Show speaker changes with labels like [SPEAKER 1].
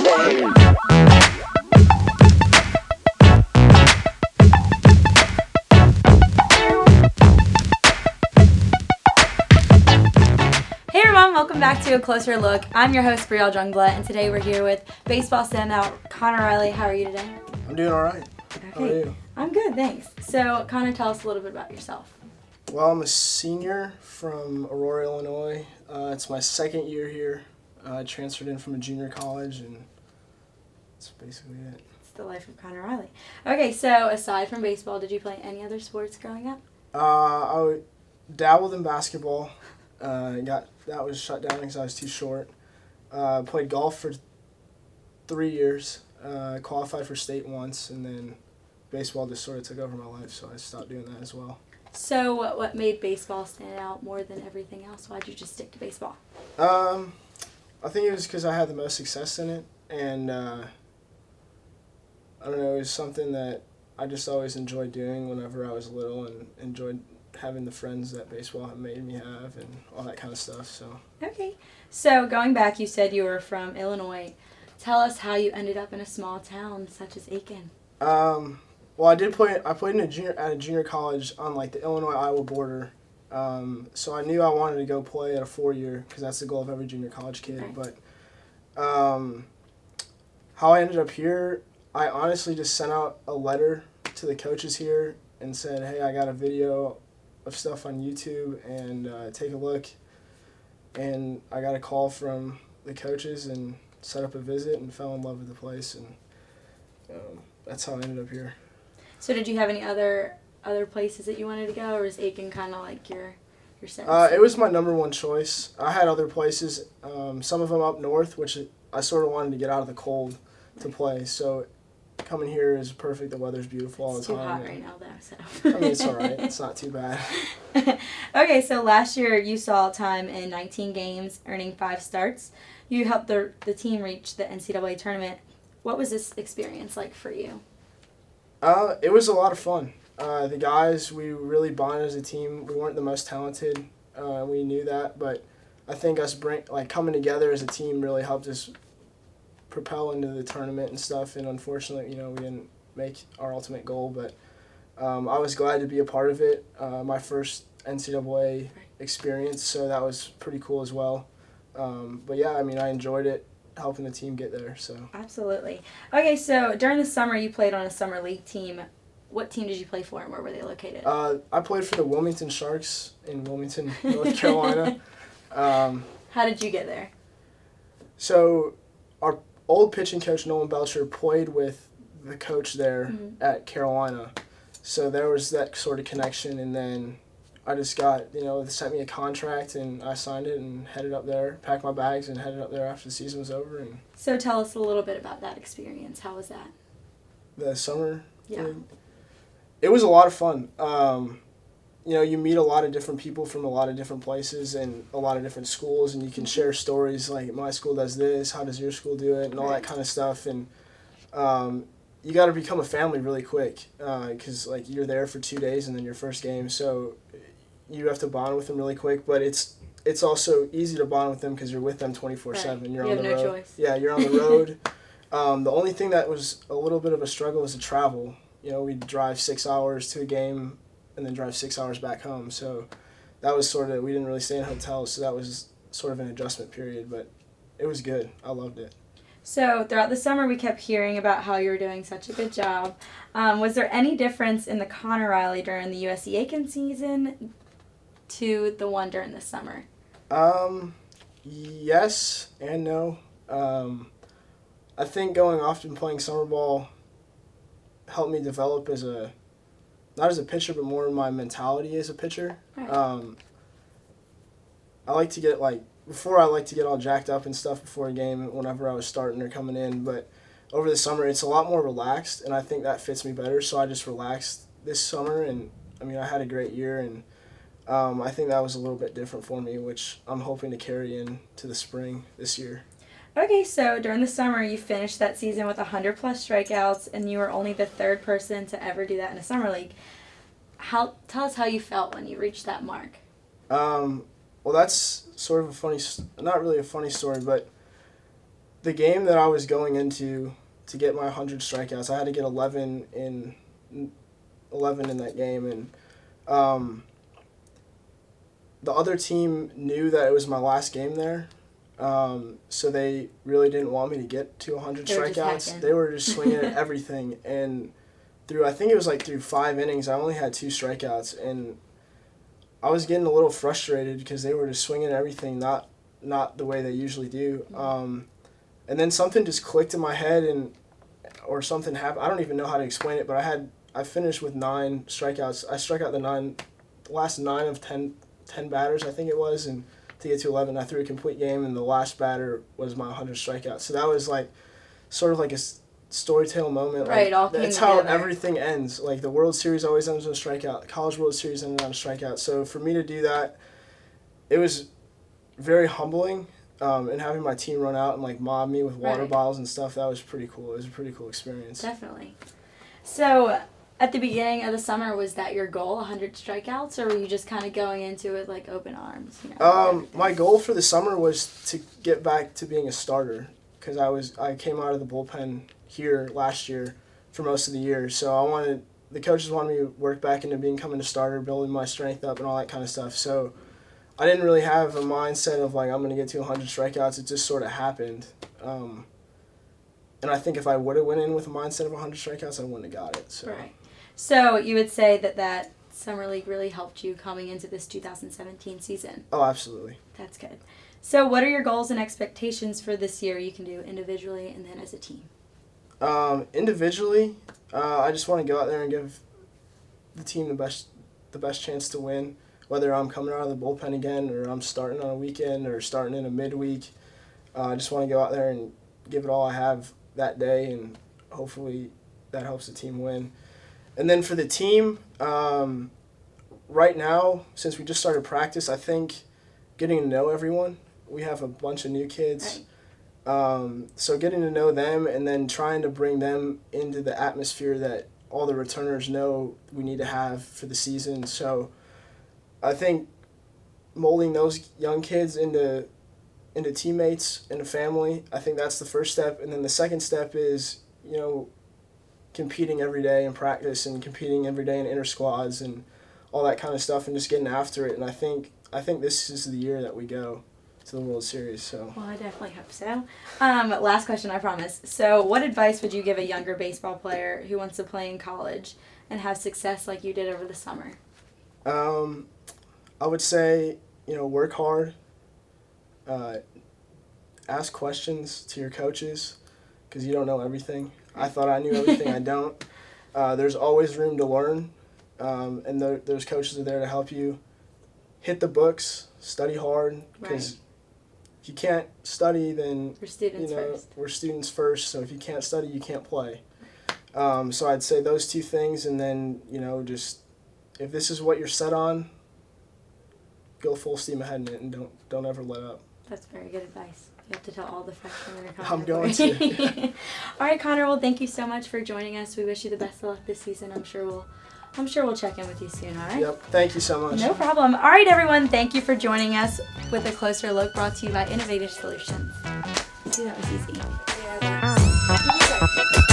[SPEAKER 1] Hey everyone, welcome back to A Closer Look. I'm your host, Brielle Jungblatt, and today we're here with baseball standout Connor Riley. How are you today?
[SPEAKER 2] I'm doing all right.
[SPEAKER 1] Okay.
[SPEAKER 2] How are you?
[SPEAKER 1] I'm good, thanks. So, Connor, tell us a little bit about yourself.
[SPEAKER 2] Well, I'm a senior from Aurora, Illinois. It's my second year here. I transferred in from a junior college, and that's basically it.
[SPEAKER 1] It's the life of Connor Riley. Okay, so aside from baseball, did you play any other sports growing up?
[SPEAKER 2] I dabbled in basketball. That was shut down because I was too short. Played golf for 3 years. Qualified for state once, and then baseball just sort of took over my life, so I stopped doing that as well.
[SPEAKER 1] So what made baseball stand out more than everything else? Why'd you just stick to baseball?
[SPEAKER 2] I think it was because I had the most success in it, and I don't know, it was something that I just always enjoyed doing whenever I was little, and enjoyed having the friends that baseball had made me have and all that kind of stuff. So.
[SPEAKER 1] Okay. So going back, you said you were from Illinois. Tell us how you ended up in a small town such as Aiken.
[SPEAKER 2] Well, I played at a junior college on like the Illinois-Iowa border. So I knew I wanted to go play at a 4-year because that's the goal of every junior college kid.
[SPEAKER 1] Right.
[SPEAKER 2] But how I ended up here, I honestly just sent out a letter to the coaches here and said, hey, I got a video of stuff on YouTube, and take a look. And I got a call from the coaches and set up a visit and fell in love with the place, and that's how I ended up here.
[SPEAKER 1] So did you have any other places that you wanted to go, or is Aiken kind of like your sense?
[SPEAKER 2] It was my number one choice. I had other places, some of them up north, which I sort of wanted to get out of the cold to play. So coming here is perfect. The weather's beautiful all the time.
[SPEAKER 1] It's too hot right now, though. So.
[SPEAKER 2] I mean, it's all right. It's not too bad.
[SPEAKER 1] Okay, so last year you saw time in 19 games, earning 5 starts. You helped the team reach the NCAA tournament. What was this experience like for you?
[SPEAKER 2] It was a lot of fun. The guys, we really bonded as a team. We weren't the most talented. We knew that, but I think us coming together as a team really helped us propel into the tournament and stuff. And unfortunately, we didn't make our ultimate goal, but I was glad to be a part of it. My first NCAA experience, so that was pretty cool as well. But yeah, I mean, I enjoyed it, helping the team get there. So
[SPEAKER 1] Absolutely. Okay, so during the summer you played on a summer league team. What team did you play for, and where were they located?
[SPEAKER 2] I played for the Wilmington Sharks in Wilmington, North Carolina.
[SPEAKER 1] How did you get there?
[SPEAKER 2] So our old pitching coach, Nolan Belcher, played with the coach there at Carolina. So there was that sort of connection, and then I just got, they sent me a contract, and I signed it and headed up there, packed my bags, and headed up there after the season was over. And
[SPEAKER 1] So tell us a little bit about that experience. How was that?
[SPEAKER 2] the summer
[SPEAKER 1] Yeah.
[SPEAKER 2] league, it was a lot of fun. You meet a lot of different people from a lot of different places and a lot of different schools, and you can share stories like, my school does this, how does your school do it, and all that kind of stuff. And you got to become a family really quick because you're there for 2 days and then your first game, so you have to bond with them really quick. But it's also easy to bond with them because you're with them 24/7.
[SPEAKER 1] Right.
[SPEAKER 2] You're
[SPEAKER 1] You
[SPEAKER 2] on
[SPEAKER 1] have
[SPEAKER 2] the
[SPEAKER 1] no
[SPEAKER 2] road.
[SPEAKER 1] choice.
[SPEAKER 2] Yeah, you're on the road. The only thing that was a little bit of a struggle was the travel. We'd drive 6 hours to a game and then drive 6 hours back home. So that was we didn't really stay in hotels, so that was sort of an adjustment period, but it was good. I loved it.
[SPEAKER 1] So throughout the summer we kept hearing about how you were doing such a good job. Was there any difference in the Connor Riley during the USC Aiken season to the one during the summer?
[SPEAKER 2] Yes and no. I think going off and playing summer ball helped me develop not as a pitcher, but more my mentality as a pitcher.
[SPEAKER 1] Right.
[SPEAKER 2] I like to get before I like to get all jacked up and stuff before a game whenever I was starting or coming in, but over the summer it's a lot more relaxed, and I think that fits me better, so I just relaxed this summer, and I mean I had a great year, and I think that was a little bit different for me, which I'm hoping to carry into the spring this year.
[SPEAKER 1] Okay, so during the summer you finished that season with 100+ strikeouts, and you were only the 3rd person to ever do that in a summer league. Tell us how you felt when you reached that mark.
[SPEAKER 2] Well, that's sort of not really a funny story, but the game that I was going into to get my 100 strikeouts, I had to get 11 in that game, and the other team knew that it was my last game there, so they really didn't want me to get to 100 strikeouts. They were just swinging at everything, and through 5 innings, I only had 2 strikeouts, and I was getting a little frustrated because they were just swinging at everything, not the way they usually do. And then something just clicked in my head, or something happened. I don't even know how to explain it, but I finished with 9 strikeouts. I struck out the last 9 of 10 batters, I think it was, and to get to 11, I threw a complete game, and the last batter was my 100 strikeouts. So that was sort of like a storytale moment.
[SPEAKER 1] Right, all came
[SPEAKER 2] that's how
[SPEAKER 1] together.
[SPEAKER 2] everything ends. Like the World Series always ends with a strikeout. The College World Series ended on a strikeout. So for me to do that, it was very humbling. And having my team run out and mob me with water bottles and stuff, that was pretty cool. It was a pretty cool experience.
[SPEAKER 1] Definitely. So at the beginning of the summer, was that your goal, 100 strikeouts, or were you just kind of going into it like open arms?
[SPEAKER 2] My goal for the summer was to get back to being a starter, because I came out of the bullpen here last year for most of the year. So the coaches wanted me to work back into becoming a starter, building my strength up and all that kind of stuff. So I didn't really have a mindset of I'm going to get to 100 strikeouts. It just sort of happened. And I think if I would have went in with a mindset of 100 strikeouts, I wouldn't have got it. So.
[SPEAKER 1] Right. So you would say that summer league really helped you coming into this 2017 season?
[SPEAKER 2] Oh, absolutely.
[SPEAKER 1] That's good. So what are your goals and expectations for this year? You can do individually and then as a team.
[SPEAKER 2] Individually, I just want to go out there and give the team the best chance to win. Whether I'm coming out of the bullpen again, or I'm starting on a weekend, or starting in a midweek, I just want to go out there and give it all I have that day, and hopefully that helps the team win. And then for the team, right now, since we just started practice, I think getting to know everyone. We have a bunch of new kids.
[SPEAKER 1] Right.
[SPEAKER 2] So getting to know them and then trying to bring them into the atmosphere that all the returners know we need to have for the season. So I think molding those young kids into teammates, into family, I think that's the first step. And then the second step is, competing every day in practice and competing every day in inter squads and all that kind of stuff, and just getting after it. And I think this is the year that we go to the World Series. So.
[SPEAKER 1] Well, I definitely hope so. Last question, I promise. So what advice would you give a younger baseball player who wants to play in college and have success like you did over the summer?
[SPEAKER 2] I would say, work hard, ask questions to your coaches, because you don't know everything. I thought I knew everything. I don't. There's always room to learn, and those coaches are there to help you. Hit the books, study hard, because if you can't study, then we're students first. So if you can't study, you can't play. So I'd say those 2 things, and then just if this is what you're set on, go full steam ahead in it, and don't ever let up.
[SPEAKER 1] That's very good advice. You have to tell all the freshmen when you're coming.
[SPEAKER 2] I'm going to.
[SPEAKER 1] All right, Connor. Well, thank you so much for joining us. We wish you the best of luck this season. I'm sure we'll check in with you soon. All right.
[SPEAKER 2] Yep. Thank you so much.
[SPEAKER 1] No problem. All right, everyone. Thank you for joining us with a closer look brought to you by Innovative Solutions. See, that was easy. Yeah,